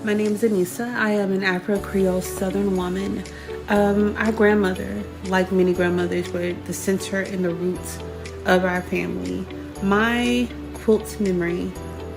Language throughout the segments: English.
My name is Anissa. I am an Afro-Creole Southern woman. Our grandmother, like many grandmothers, were the center and the roots of our family. My quilt memory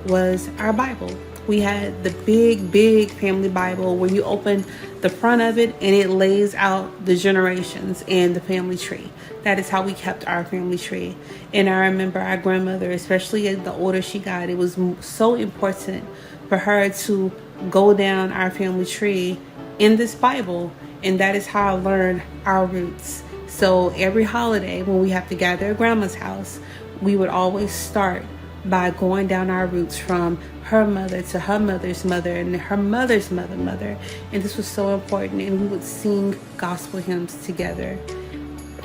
was our Bible. We had the big family Bible where you open the front of it and it lays out the generations and the family tree. That is how we kept our family tree. And I remember our grandmother, especially the older she got, it was so important for her to go down our family tree in this Bible. And that is how I learned our roots. So every holiday when we have to gather at grandma's house, we would always start by going down our roots from her mother to her mother's mother and her mother's mother. And this was so important. And we would sing gospel hymns together.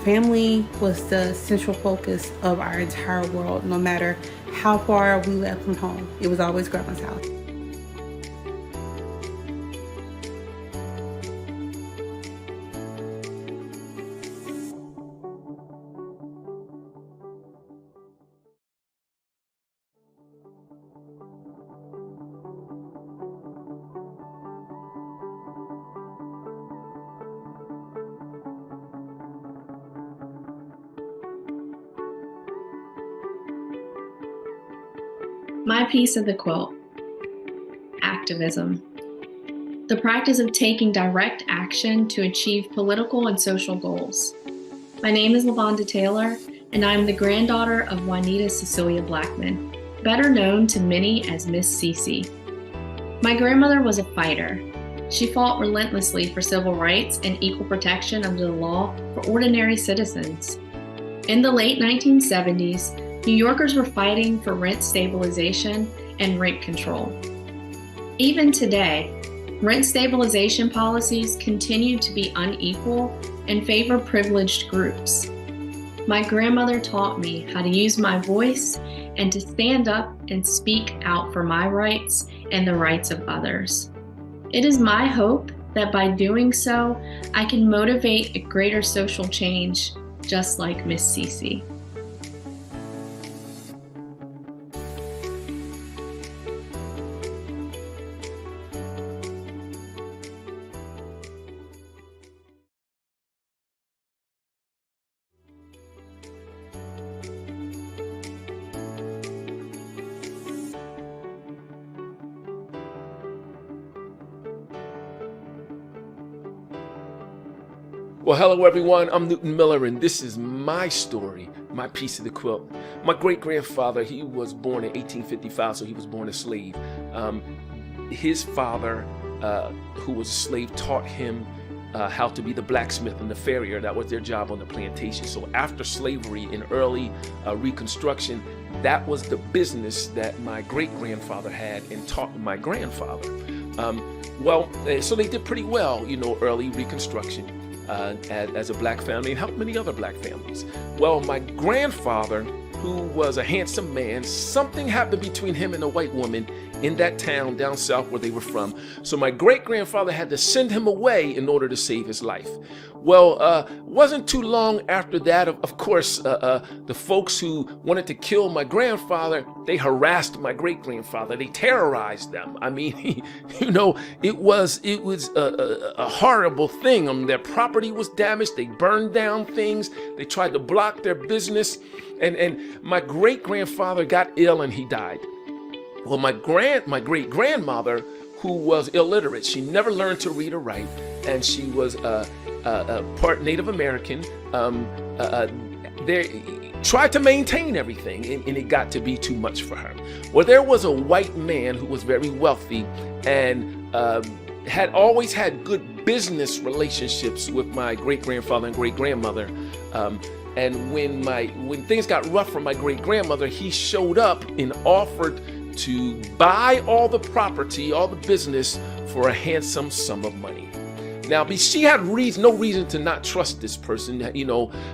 Family was the central focus of our entire world. No matter how far we left from home, it was always grandma's house. My piece of the quilt, activism. The practice of taking direct action to achieve political and social goals. My name is LaVonda Taylor, and I am the granddaughter of Juanita Cecilia Blackman, better known to many as Miss Cece. My grandmother was a fighter. She fought relentlessly for civil rights and equal protection under the law for ordinary citizens. In the late 1970s, New Yorkers were fighting for rent stabilization and rent control. Even today, rent stabilization policies continue to be unequal and favor privileged groups. My grandmother taught me how to use my voice and to stand up and speak out for my rights and the rights of others. It is my hope that by doing so, I can motivate a greater social change, just like Miss Cece. Well, hello everyone, I'm Newton Miller and this is my story, my piece of the quilt. My great-grandfather, he was born in 1855, so he was born a slave. His father, who was a slave, taught him how to be the blacksmith and the farrier. That was their job on the plantation. So after slavery in early Reconstruction, that was the business that my great-grandfather had and taught my grandfather. So they did pretty well, early Reconstruction. As a black family and helped many other black families. Well, my grandfather, who was a handsome man, something happened between him and a white woman in that town down south where they were from. So my great-grandfather had to send him away in order to save his life. Well, wasn't too long after that, of course, the folks who wanted to kill my grandfather, they harassed my great-grandfather. They terrorized them. I mean, it was a horrible thing. Their property was damaged. They burned down things. They tried to block their business. And my great-grandfather got ill and he died. Well, my great-grandmother, who was illiterate, she never learned to read or write, and she was part Native American. They tried to maintain everything, and it got to be too much for her. Well, there was a white man who was very wealthy and had always had good business relationships with my great-grandfather and great-grandmother. And when things got rough for my great-grandmother, he showed up and offered to buy all the property, all the business for a handsome sum of money. Now, she had no reason to not trust this person,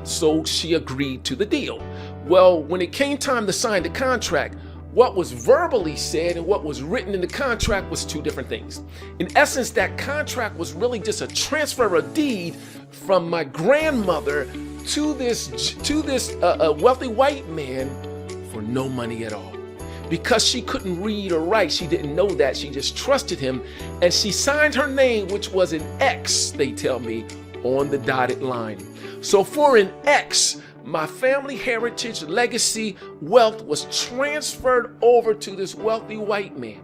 so she agreed to the deal. Well, when it came time to sign the contract, what was verbally said and what was written in the contract was two different things. In essence, that contract was really just a transfer of deed from my grandmother to this wealthy white man for no money at all. because she couldn't read or write, she didn't know that. She just trusted him, and she signed her name, which was an X, they tell me, on the dotted line. So for an X, my family heritage, legacy, wealth was transferred over to this wealthy white man.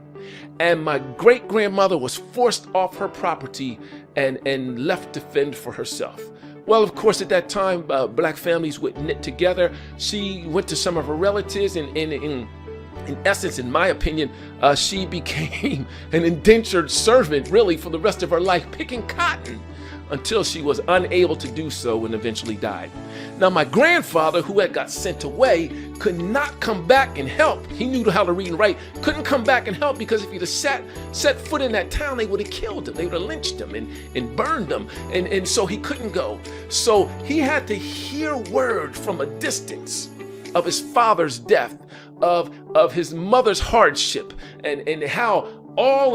And my great-grandmother was forced off her property and left to fend for herself. Well, of course, at that time, black families would knit together. She went to some of her relatives, and in essence, in my opinion, she became an indentured servant, really, for the rest of her life, picking cotton, until she was unable to do so and eventually died. Now, my grandfather, who had got sent away, could not come back and help. He knew how to read and write, couldn't come back and help, because if he'd have set foot in that town, they would have killed him. They would have lynched him and burned him. And so he couldn't go. So he had to hear word from a distance of his father's death, of his mother's hardship, and how all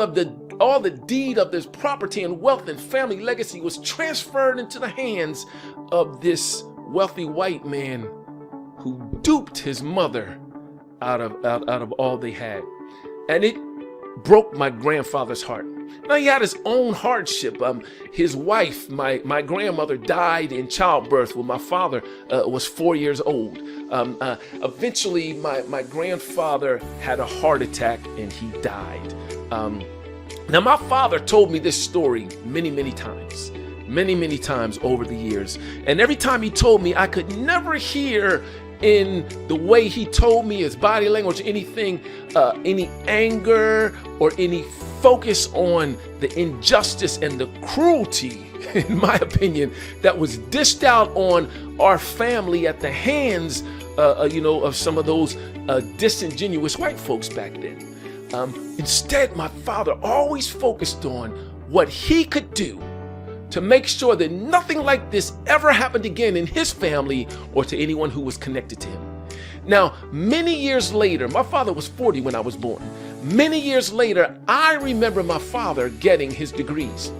the deed of this property and wealth and family legacy was transferred into the hands of this wealthy white man who duped his mother out of all they had. And it broke my grandfather's heart. Now, he had his own hardship. His wife, my grandmother, died in childbirth when my father was 4 years old. Eventually, my grandfather had a heart attack and he died. Now, my father told me this story many times over the years. And every time he told me, I could never hear in the way he told me, his body language, anything, any anger or any focus on the injustice and the cruelty, in my opinion, that was dished out on our family at the hands, of some of those disingenuous white folks back then. Instead, my father always focused on what he could do to make sure that nothing like this ever happened again in his family or to anyone who was connected to him. Now, many years later, my father was 40 when I was born. Many years later, I remember my father getting his degrees.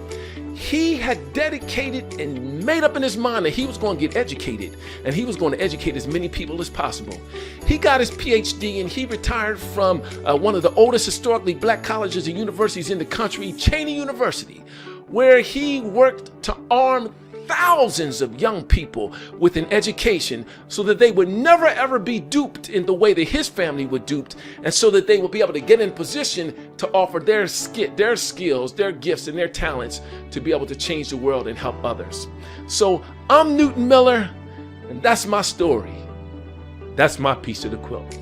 He had dedicated and made up in his mind that he was going to get educated, and he was going to educate as many people as possible. He got his PhD and he retired from one of the oldest historically black colleges and universities in the country, Cheney University, where he worked to arm thousands of young people with an education so that they would never ever be duped in the way that his family were duped, and so that they would be able to get in position to offer their skills, their gifts, and their talents to be able to change the world and help others. So I'm Newton Miller, and that's my story. That's my piece of the quilt.